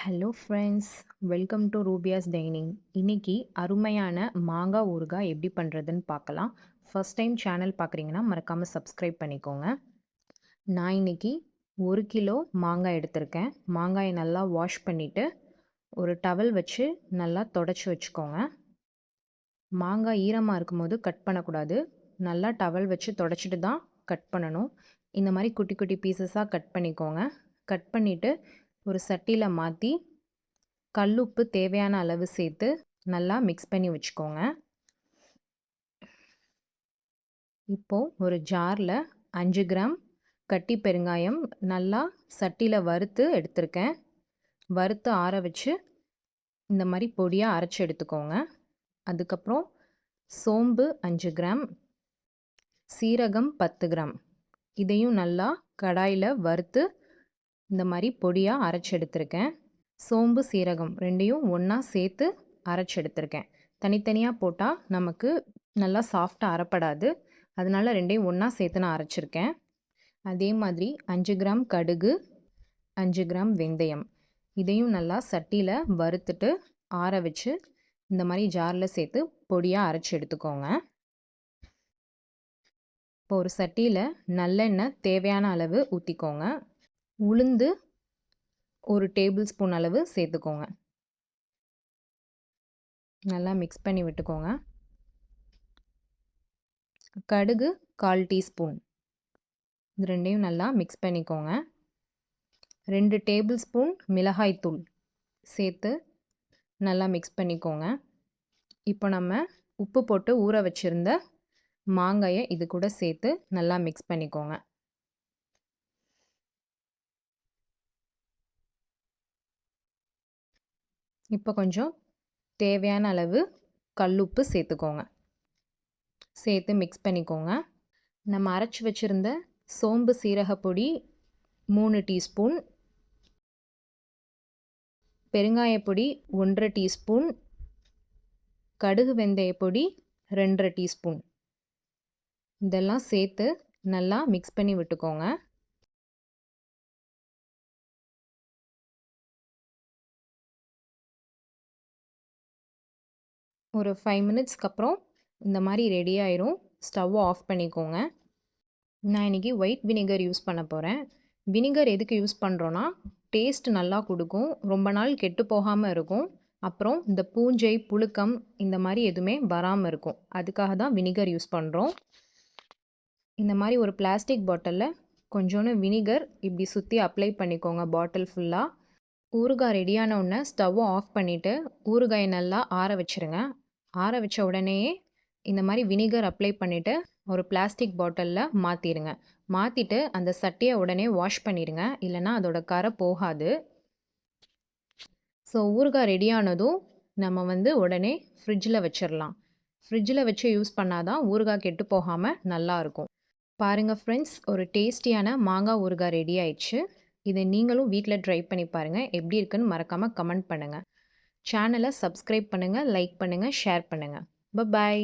Hello friends, welcome to Rubiya's dining. இன்னைக்கு அருமையான மாங்காய் ஊறுகாய் எப்படி பண்ணுறதுன்னு பார்க்கலாம். ஃபர்ஸ்ட் டைம் சேனல் பார்க்குறீங்கன்னா மறக்காமல் சப்ஸ்கிரைப் பண்ணிக்கோங்க. நான் இன்னைக்கு 1 கிலோ மாங்காய் எடுத்திருக்கேன். மாங்காயை நல்லா வாஷ் பண்ணிவிட்டு ஒரு டவல் வச்சு நல்லா தொடச்சி வச்சுக்கோங்க. மாங்காய் ஈரமாக இருக்கும்போது கட் பண்ணக்கூடாது. நல்லா டவல் வச்சு தொடச்சிட்டு தான் கட் பண்ணணும். இந்த மாதிரி குட்டி குட்டி பீசஸாக கட் பண்ணிக்கோங்க. கட் பண்ணிவிட்டு ஒரு சட்டியில் மாற்றி கல்லுப்பு தேவையான அளவு சேர்த்து நல்லா மிக்ஸ் பண்ணி வச்சுக்கோங்க. இப்போது ஒரு ஜாரில் 5 கிராம் கட்டி பெருங்காயம் நல்லா சட்டியில் வறுத்து எடுத்திருக்கேன். வறுத்து ஆற வச்சு இந்த மாதிரி பொடியாக அரைச்சி எடுத்துக்கோங்க. அதுக்கப்புறம் சோம்பு 5 கிராம், சீரகம் 10 கிராம், இதையும் நல்லா கடாயில் வறுத்து இந்த மாதிரி பொடியாக அரைச்சி எடுத்திருக்கேன். சோம்பு சீரகம் ரெண்டையும் ஒன்றா சேர்த்து அரைச்சி எடுத்திருக்கேன். தனித்தனியாக போட்டால் நமக்கு நல்லா சாஃப்டாக அரைப்படாது. அதனால் ரெண்டையும் ஒன்றா சேர்த்து நான் அரைச்சிருக்கேன். அதே மாதிரி 5 கிராம் கடுகு, 5 கிராம் வெந்தயம், இதையும் நல்லா சட்டியில் வறுத்துட்டு ஆற வச்சு இந்த மாதிரி ஜாரில் சேர்த்து பொடியாக அரைச்சி எடுத்துக்கோங்க. இப்போ ஒரு சட்டியில் நல்லெண்ணெய் தேவையான அளவு ஊற்றிக்கோங்க. உளுந்து 1 டேபிள் ஸ்பூன் அளவு சேர்த்துக்கோங்க. நல்லா மிக்ஸ் பண்ணி விட்டுக்கோங்க. கடுகு 1/4 டீஸ்பூன், இது ரெண்டையும் நல்லா மிக்ஸ் பண்ணிக்கோங்க. 2 டேபிள் ஸ்பூன் மிளகாய்த்தூள் சேர்த்து நல்லா மிக்ஸ் பண்ணிக்கோங்க. இப்போ நம்ம உப்பு போட்டு ஊற வச்சுருந்த மாங்காயை இது கூட சேர்த்து நல்லா மிக்ஸ் பண்ணிக்கோங்க. இப்போ கொஞ்சம் தேவையான அளவு கல்லுப்பு சேர்த்துக்கோங்க. சேர்த்து மிக்ஸ் பண்ணிக்கோங்க. நம்ம அரைச்சி வச்சுருந்த சோம்பு சீரகப்பொடி 3 டீஸ்பூன், பெருங்காயப்பொடி 1 டீஸ்பூன், கடுகு வெந்தயப்பொடி 2 டீஸ்பூன், இதெல்லாம் சேர்த்து நல்லா மிக்ஸ் பண்ணி விட்டுக்கோங்க. ஒரு 5 மினிட்ஸ்க்கு அப்புறம் இந்த மாதிரி ரெடி ஆயிரும். ஸ்டவ்வை ஆஃப் பண்ணிக்கோங்க. நான் இன்றைக்கி ஒயிட் வினிகர் யூஸ் பண்ண போகிறேன். வினிகர் எதுக்கு யூஸ் பண்ணுறோன்னா டேஸ்ட் நல்லா கொடுக்கும், ரொம்ப நாள் கெட்டு போகாமல் இருக்கும், அப்புறம் இந்த பூஞ்சை புழுக்கம் இந்த மாதிரி எதுவுமே வராமல் இருக்கும். அதுக்காக தான் வினிகர் யூஸ் பண்ணுறோம். இந்த மாதிரி ஒரு பிளாஸ்டிக் பாட்டிலில் கொஞ்சோண்டு வினிகர் இப்படி சுற்றி அப்ளை பண்ணிக்கோங்க பாட்டில் ஃபுல்லாக. ஊறுகாய் ரெடியான உடனே ஸ்டவ்வை ஆஃப் பண்ணிவிட்டு ஊறுகாயை நல்லா ஆற வச்சுருங்க. ஆற வச்ச உடனேயே இந்த மாதிரி வினிகர் அப்ளை பண்ணிவிட்டு ஒரு பிளாஸ்டிக் பாட்டிலில் மாற்றிடுங்க. மாற்றிட்டு அந்த சட்டியை உடனே வாஷ் பண்ணிடுங்க, இல்லைனா அதோட கரை போகாது. ஸோ ஊறுகாய் ரெடியானதும் நம்ம உடனே ஃப்ரிட்ஜில் வச்சிடலாம். ஃப்ரிட்ஜில் வச்சு யூஸ் பண்ணால் தான் ஊறுகாய் கெட்டு போகாமல் நல்லாயிருக்கும். பாருங்கள் ஃப்ரெண்ட்ஸ், ஒரு டேஸ்டியான மாங்காய் ஊறுகாய் ரெடி ஆயிடுச்சு. இதை நீங்களும் வீட்டில் ட்ரை பண்ணி பாருங்கள். எப்படி இருக்குன்னு மறக்காமல் கமெண்ட் பண்ணுங்கள். சேனலை சப்ஸ்கிரைப் பண்ணுங்கள், லைக் பண்ணுங்கள், ஷேர் பண்ணுங்கள். பாய்.